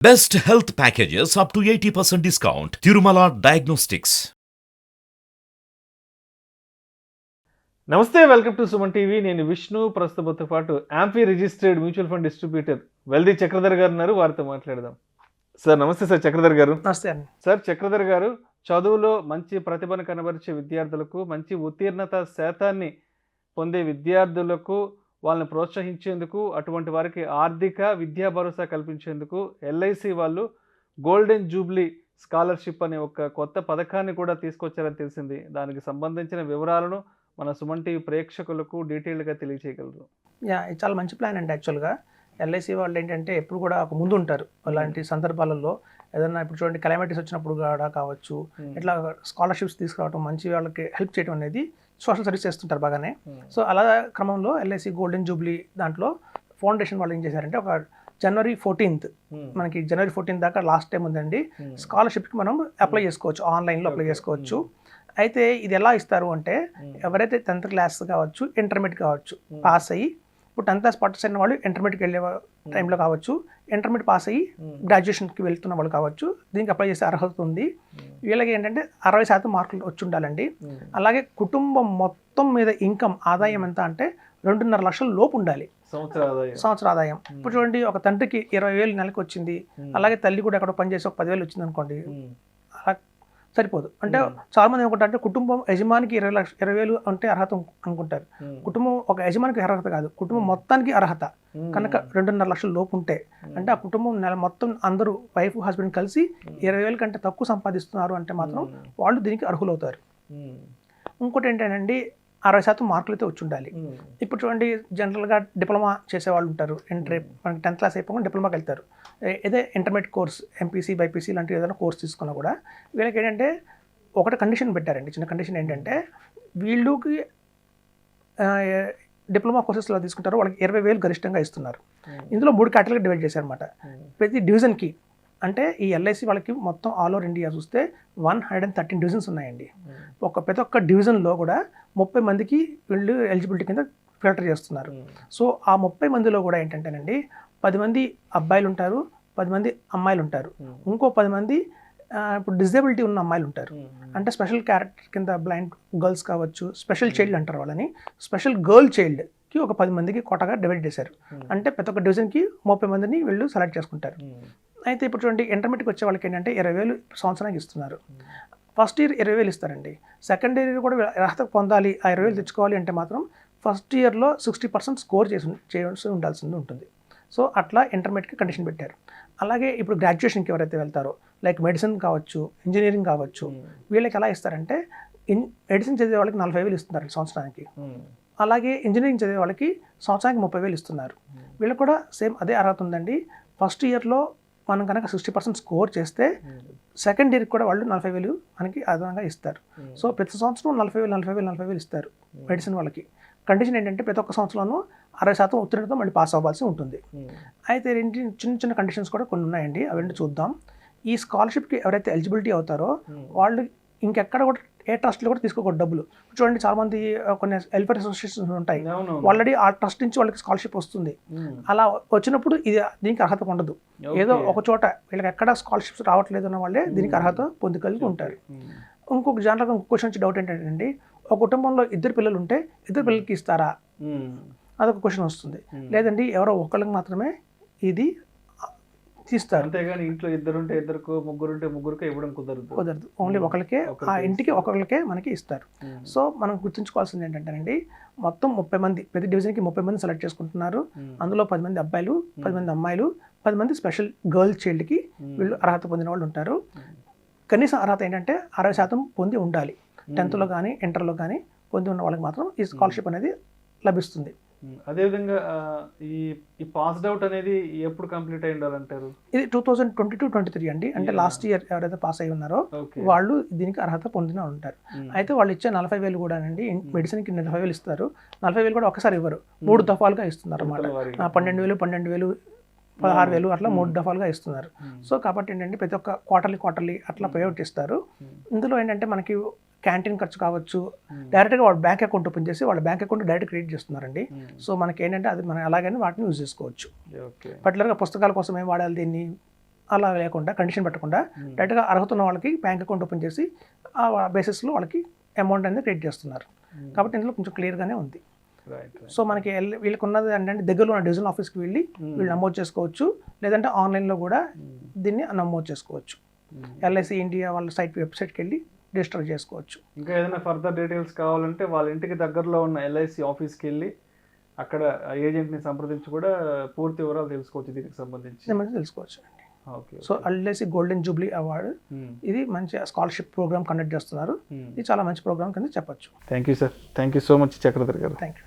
Best health packages up to 80% discount. Tirumala Diagnostics. నమస్తే, welcome to Suman TV. నేను విష్ణు. ప్రస్తుతంతో పాటు amphi registered mutual fund distributor wealthy Chakradhar గారు ఉన్నారు. వారితో మాట్లాడదాం. సార్ నమస్తే. సార్ చక్రధర్ గారు. నమస్తే అండి. సార్ చక్రధర్ గారు, చదువులో మంచి ప్రతిభను కనబరిచే విద్యార్థులకు, మంచి ఉత్తీర్ణత శాతాన్ని పొందే విద్యార్థులకు వాళ్ళని ప్రోత్సహించేందుకు, అటువంటి వారికి ఆర్థిక విద్యా భరోసా కల్పించేందుకు ఎల్ఐసి వాళ్ళు గోల్డెన్ జూబ్లీ స్కాలర్షిప్ అనే ఒక కొత్త పథకాన్ని కూడా తీసుకొచ్చారని తెలిసింది. దానికి సంబంధించిన వివరాలను మన సుమన్ టీవీ ప్రేక్షకులకు డీటెయిల్గా తెలియచేయగలరు? ఇది చాలా మంచి ప్లాన్ అండి. యాక్చువల్గా ఎల్ఐసి వాళ్ళు ఏంటంటే ఎప్పుడు కూడా ఒక ముందు ఉంటారు అలాంటి సందర్భాలలో. ఏదన్నా ఇప్పుడు చూడండి, క్లైమాటిస్ వచ్చినప్పుడు కూడా కావచ్చు, ఇట్లా స్కాలర్షిప్స్ తీసుకురావడం, మంచి వాళ్ళకి హెల్ప్ చేయడం అనేది సోషల్ సర్వీస్ చేస్తుంటారు బాగానే. సో అలా క్రమంలో ఎల్ఐసి గోల్డెన్ జూబ్లీ దాంట్లో ఫౌండేషన్ వాళ్ళు ఏం చేశారంటే, ఒక జనవరి 14th మనకి జనవరి 14th దాకా లాస్ట్ టైం ఉందండి. స్కాలర్షిప్కి మనం అప్లై చేసుకోవచ్చు, ఆన్లైన్లో అప్లై చేసుకోవచ్చు. అయితే ఇది ఎలా ఇస్తారు అంటే, ఎవరైతే 10th క్లాస్ కావచ్చు, ఇంటర్మీడియట్ కావచ్చు పాస్ అయ్యి, ఇప్పుడు 10th క్లాస్ పాస్ అయిన వాళ్ళు ఇంటర్మీడియట్కి వెళ్ళే టైంలో కావచ్చు, ఇంటర్మీడియట్ పాస్ అయ్యి గ్రాడ్యుయేషన్కి వెళ్తున్న వాళ్ళు కావచ్చు, దీనికి అప్లై చేసే అర్హత ఉంది. వీళ్ళకి ఏంటంటే 60% మార్కులు వచ్చి ఉండాలండి. అలాగే కుటుంబం మొత్తం మీద ఇన్కమ్ ఆదాయం ఎంత అంటే 2.5 లక్షల లోపు ఉండాలి సంవత్సర ఆదాయం. ఇప్పుడు చూడండి, ఒక తండ్రికి 20,000 నెలకు వచ్చింది, అలాగే తల్లి కూడా ఎక్కడ పనిచేసి ఒక 10,000 వచ్చింది అనుకోండి, అలా సరిపోదు. అంటే చాలా మంది ఏమనుకుంటారంటే, కుటుంబం యజమానికి 20,000 అంటే అర్హత అనుకుంటారు. కుటుంబం ఒక యజమానికి అర్హత కాదు, కుటుంబం మొత్తానికి అర్హత. కనుక 2.5 లక్షల లోపు ఉంటే, అంటే ఆ కుటుంబం నెల మొత్తం అందరూ వైఫ్ హస్బెండ్ కలిసి 20,000 కంటే తక్కువ సంపాదిస్తున్నారు అంటే మాత్రం వాళ్ళు దీనికి అర్హులవుతారు. ఇంకోటి ఏంటంటే, 60% మార్కులు అయితే వచ్చి ఉండాలి. ఇప్పుడు చూడండి, జనరల్గా డిప్లొమా చేసేవాళ్ళు ఉంటారు. మనకి 10th క్లాస్ అయిపోయి డిప్లొమాకి వెళ్తారు. ఏదే ఇంటర్మీడియట్ కోర్స్, ఎంపీసీ బైపీసీ లాంటి ఏదైనా కోర్స్ తీసుకున్నా కూడా వీళ్ళకి ఏంటంటే ఒకటి కండిషన్ పెట్టారండి. చిన్న కండిషన్ ఏంటంటే, వీళ్ళకి డిప్లొమా కోర్సెస్లో తీసుకుంటారు, వాళ్ళకి 20,000 గరిష్టంగా ఇస్తున్నారు. ఇందులో 3 కేటగిరీలు డివైడ్ చేశారనమాట. ప్రతి డివిజన్కి, అంటే ఈ ఎల్ఐసి వాళ్ళకి మొత్తం ఆల్ ఓవర్ ఇండియా చూస్తే 113 డివిజన్స్ ఉన్నాయండి. ప్రతి ఒక్క డివిజన్లో కూడా 30 మందికి వీళ్ళు ఎలిజిబిలిటీ కింద ఫిల్టర్ చేస్తున్నారు. సో ఆ 30 మందిలో కూడా ఏంటంటేనండి, 10 మంది అబ్బాయిలు ఉంటారు, 10 మంది అమ్మాయిలు ఉంటారు, ఇంకో 10 మంది ఇప్పుడు డిజేబిలిటీ ఉన్న అమ్మాయిలు ఉంటారు. అంటే స్పెషల్ క్యారెక్టర్ కింద బ్లైండ్ గర్ల్స్ కావచ్చు, స్పెషల్ చైల్డ్ అంటారు వాళ్ళని. స్పెషల్ గర్ల్ చైల్డ్కి ఒక 10 మందికి కోటగా డివైడ్ చేశారు. అంటే ప్రతి ఒక్క డివిజన్కి 30 మందిని వీళ్ళు సెలెక్ట్ చేసుకుంటారు. అయితే ఇప్పుడు చూడండి, ఇంటర్మీడియట్కి వచ్చే వాళ్ళకి ఏంటంటే 20,000 సంవత్సరానికి ఇస్తున్నారు. ఫస్ట్ ఇయర్ 20,000 ఇస్తారండి. సెకండ్ ఇయర్ కూడా అర్హత పొందాలి, ఆ 20,000 తెచ్చుకోవాలి అంటే మాత్రం ఫస్ట్ ఇయర్లో 60% స్కోర్ చేయాల్సి ఉండాల్సింది ఉంటుంది. సో అట్లా ఇంటర్మీడియట్కి కండిషన్ పెట్టారు. అలాగే ఇప్పుడు గ్రాడ్యుయేషన్కి ఎవరైతే వెళ్తారో, లైక్ మెడిసిన్ కావచ్చు, ఇంజనీరింగ్ కావచ్చు, వీళ్ళకి ఎలా ఇస్తారంటే, మెడిసిన్ చదివే వాళ్ళకి 40,000 ఇస్తున్నారు సంవత్సరానికి. అలాగే ఇంజనీరింగ్ చదివే వాళ్ళకి సంవత్సరానికి 30,000 ఇస్తున్నారు. వీళ్ళకి కూడా సేమ్ అదే అర్హత ఉందండి. ఫస్ట్ ఇయర్లో మనం కనుక 60% స్కోర్ చేస్తే సెకండ్ ఇయర్కి కూడా వాళ్ళు 40,000 మనకి అదనంగా ఇస్తారు. సో ప్రతి సంవత్సరం 40,000 ఇస్తారు మెడిసిన్ వాళ్ళకి. కండిషన్ ఏంటంటే, ప్రతి ఒక్క సంవత్సరంలో 60% ఉత్తీర్ణతో మళ్ళీ పాస్ అవ్వాల్సి ఉంటుంది. అయితే చిన్న చిన్న కండిషన్స్ కూడా కొన్ని ఉన్నాయండి, అవన్నీ చూద్దాం. ఈ స్కాలర్షిప్కి ఎవరైతే ఎలిజిబిలిటీ అవుతారో వాళ్ళు ఇంకెక్కడ కూడా ఏ ట్రస్ట్లో కూడా తీసుకోకూడదు డబ్బులు. చూడండి, చాలామంది కొన్ని వెల్ఫేర్ అసోసియేషన్స్ ఉంటాయి, ఆల్రెడీ ఆ ట్రస్ట్ నుంచి వాళ్ళకి స్కాలర్షిప్ వస్తుంది. అలా వచ్చినప్పుడు దీనికి అర్హత ఉండదు. ఏదో ఒక చోట వీళ్ళకి ఎక్కడ స్కాలర్షిప్స్ రావట్లేదు అన్న వాళ్ళే దీనికి అర్హత పొందగలిగి ఉంటారు. ఇంకొక జనరల్గా ఇంకొక క్వశ్చన్ వచ్చి డౌట్ ఏంటంటే, ఒక కుటుంబంలో 2 పిల్లలు ఉంటే 2 పిల్లలకి ఇస్తారా, అదొక క్వశ్చన్ వస్తుంది. లేదండి, ఎవరో ఒకళ్ళకి మాత్రమే ఇది తీస్తారు. అంతేగాని ఇంట్లో 2 ఉంటే 2కో, 3 ఉంటే 3కో ఇవ్వడం కుదరదు. ఓన్లీ ఒకరికే, ఆ ఇంటికి ఒకరికే మనకి ఇస్తారు. సో మనం గుర్తుంచుకోవాల్సింది ఏంటంటేనండి, మొత్తం 30 మంది, ప్రతి డివిజన్కి 30 మంది సెలెక్ట్ చేసుకుంటున్నారు. అందులో 10 మంది అబ్బాయిలు, 10 మంది అమ్మాయిలు, 10 మంది స్పెషల్ గర్ల్ చైల్డ్కి వీళ్ళు అర్హత పొందిన వాళ్ళు ఉంటారు. కనీసం అర్హత ఏంటంటే 60% పొంది ఉండాలి. 10thలో కానీ ఇంటర్లో కానీ పొంది ఉన్న వాళ్ళకి మాత్రం ఈ స్కాలర్షిప్ అనేది లభిస్తుంది. అదేవిధంగా ఈ పాస్డ్ అవుట్ అనేది ఎప్పుడు కంప్లీట్ అయి ఉండాలంటారు? ఇది 2022-23 అండి. అంటే లాస్ట్ ఇయర్ ఎవరైతే పాస్ అయి ఉన్నారో వాళ్ళు దీనికి అర్హత పొందిన ఉంటారు. అయితే వాళ్ళు ఇచ్చే 40,000 కూడా అండి, మెడిసిన్కి 40,000 ఇస్తారు. 40,000 కూడా ఒకసారి ఇవ్వరు, 3 దఫాలుగా ఇస్తున్నారు అన్నమాట. 12,000 16,000 అట్లా 3 దఫాలుగా ఇస్తున్నారు. సో కాబట్టి ఏంటంటే, ప్రతి ఒక్క క్వార్టర్లీ అట్లా పేఅవుట్ ఇస్తారు. ఇందులో ఏంటంటే మనకి క్యాంటీన్ ఖర్చు కావచ్చు, డైరెక్ట్గా వాళ్ళ బ్యాంక్ అకౌంట్ ఓపెన్ చేసి వాళ్ళ బ్యాంక్ అకౌంట్ డైరెక్ట్ క్రియేట్ చేస్తున్నారండి. సో మనకి ఏంటంటే అది మనం ఎలాగైనా వాటిని యూజ్ చేసుకోవచ్చు. పర్టికులర్గా పుస్తకాల కోసం ఏం వాడాలి దీన్ని అలా లేకుండా కండిషన్ పెట్టకుండా డైరెక్ట్గా అర్హత ఉన్న వాళ్ళకి బ్యాంక్ అకౌంట్ ఓపెన్ చేసి ఆ బేసిస్లో వాళ్ళకి అమౌంట్ అనేది క్రియేట్ చేస్తున్నారు. కాబట్టి ఇందులో కొంచెం క్లియర్గానే ఉంది. సో మనకి వీళ్ళకి ఉన్నది ఏంటంటే దగ్గరలో ఉన్న డివిజనల్ ఆఫీస్కి వెళ్ళి వీళ్ళు నమోదు చేసుకోవచ్చు, లేదంటే ఆన్లైన్లో కూడా దీన్ని నమోదు చేసుకోవచ్చు. ఎల్ఐసి ఇండియా వాళ్ళ వెబ్సైట్కి వెళ్ళి రిజిస్టర్ చేసుకోవచ్చు. ఇంకా ఏదైనా ఫర్దర్ డీటెయిల్స్ కావాలంటే వాళ్ళ ఇంటికి దగ్గరలో ఉన్న ఎల్ఐసి ఆఫీస్కి వెళ్ళి అక్కడ ఏజెంట్ని సంప్రదించి కూడా పూర్తి వివరాలు తెలుసుకోవచ్చు దీనికి సంబంధించి తెలుసుకోవచ్చు అండి. Okay. So LIC golden Jubilee award ఇది మంచి స్కాలర్షిప్ ప్రోగ్రామ్ కండక్ట్ చేస్తున్నారు. ఇది చాలా మంచి ప్రోగ్రామ్ కింద చెప్పొచ్చు. Thank you sir. Thank you so much Chakradhar గారు. Thank you.